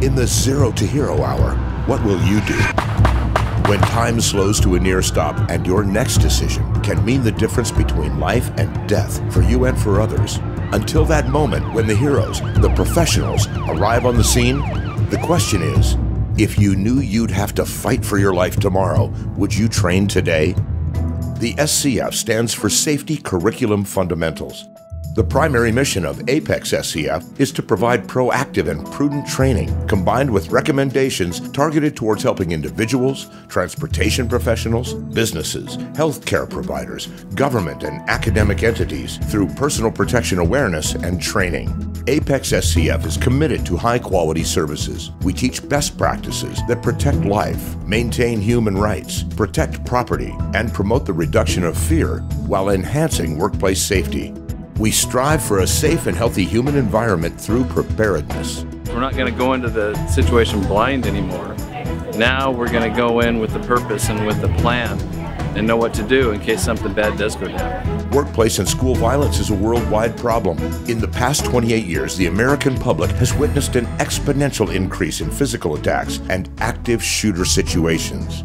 In the 0 to hero hour, what will you do? When time slows to a near stop and your next decision can mean the difference between life and death for you and for others. Until that moment when the heroes, the professionals, arrive on the scene, the question is, if you knew you'd have to fight for your life tomorrow, would you train today? The SCF stands for Safety Curriculum Fundamentals. The primary mission of ApexSCF is to provide proactive and prudent training combined with recommendations targeted towards helping individuals, transportation professionals, businesses, healthcare providers, government and academic entities through personal protection awareness and training. ApexSCF is committed to high-quality services. We teach best practices that protect life, maintain human rights, protect property, and promote the reduction of fear while enhancing workplace safety. We strive for a safe and healthy human environment through preparedness. We're not going to go into the situation blind anymore. Now we're going to go in with the purpose and with the plan and know what to do in case something bad does go down. Workplace and school violence is a worldwide problem. In the past 28 years, the American public has witnessed an exponential increase in physical attacks and active shooter situations.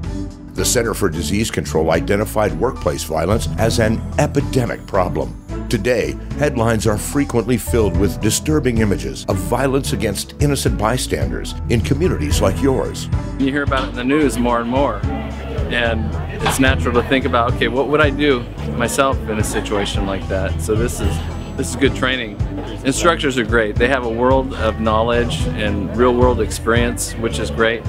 The Center for Disease Control identified workplace violence as an epidemic problem. Today, headlines are frequently filled with disturbing images of violence against innocent bystanders in communities like yours. You hear about it in the news more and more, and it's natural to think about, okay, what would I do myself in a situation like that? So this is good training. Instructors are great. They have a world of knowledge and real-world experience, which is great.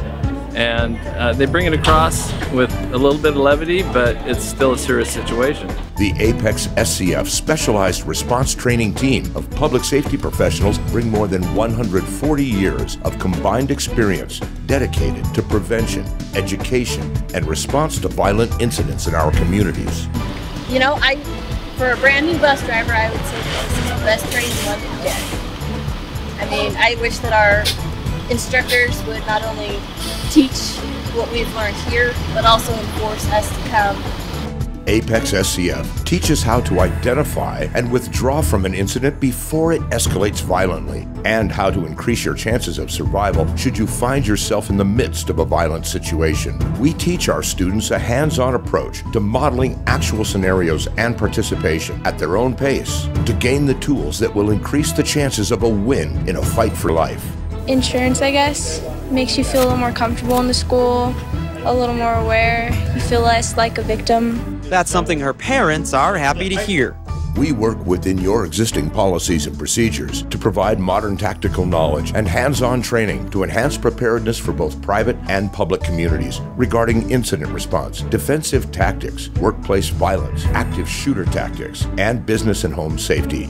And they bring it across with a little bit of levity, but it's still a serious situation. The ApexSCF Specialized Response Training Team of public safety professionals bring more than 140 years of combined experience dedicated to prevention, education, and response to violent incidents in our communities. You know, for a brand new bus driver, I would say this is the best training one can get. I mean, I wish that our instructors would not only teach what we've learned here, but also enforce us to come. ApexSCF teaches how to identify and withdraw from an incident before it escalates violently, and how to increase your chances of survival should you find yourself in the midst of a violent situation. We teach our students a hands-on approach to modeling actual scenarios and participation at their own pace to gain the tools that will increase the chances of a win in a fight for life. Insurance, I guess, makes you feel a little more comfortable in the school, a little more aware. You feel less like a victim. That's something her parents are happy to hear. We work within your existing policies and procedures to provide modern tactical knowledge and hands-on training to enhance preparedness for both private and public communities regarding incident response, defensive tactics, workplace violence, active shooter tactics, and business and home safety.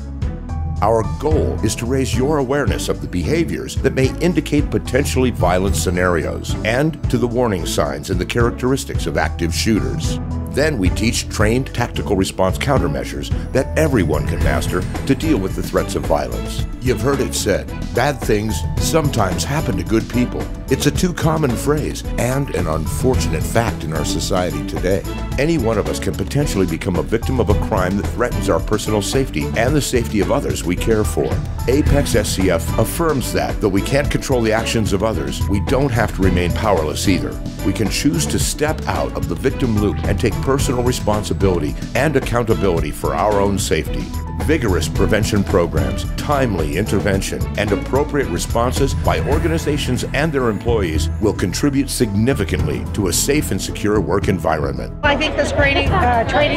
Our goal is to raise your awareness of the behaviors that may indicate potentially violent scenarios and to the warning signs and the characteristics of active shooters. Then we teach trained tactical response countermeasures that everyone can master to deal with the threats of violence. You've heard it said, bad things sometimes happen to good people. It's a too common phrase and an unfortunate fact in our society today. Any one of us can potentially become a victim of a crime that threatens our personal safety and the safety of others we care for. ApexSCF affirms that though we can't control the actions of others, we don't have to remain powerless either. We can choose to step out of the victim loop and take personal responsibility and accountability for our own safety. Vigorous prevention programs, timely intervention, and appropriate responses by organizations and their employees will contribute significantly to a safe and secure work environment. I think this training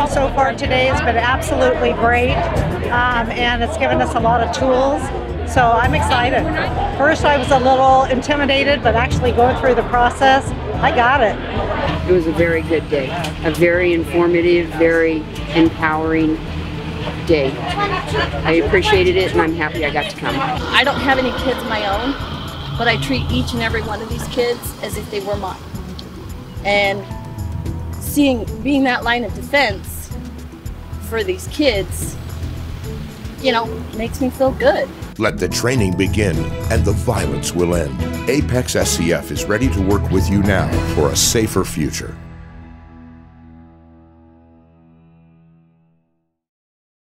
so far today has been absolutely great, and it's given us a lot of tools. So I'm excited. First I was a little intimidated, but actually going through the process, I got it. It was a very good day, a very informative, very empowering day. I appreciated it and I'm happy I got to come. I don't have any kids of my own, but I treat each and every one of these kids as if they were mine. And being that line of defense for these kids, you know, makes me feel good. Let the training begin and the violence will end. ApexSCF is ready to work with you now for a safer future.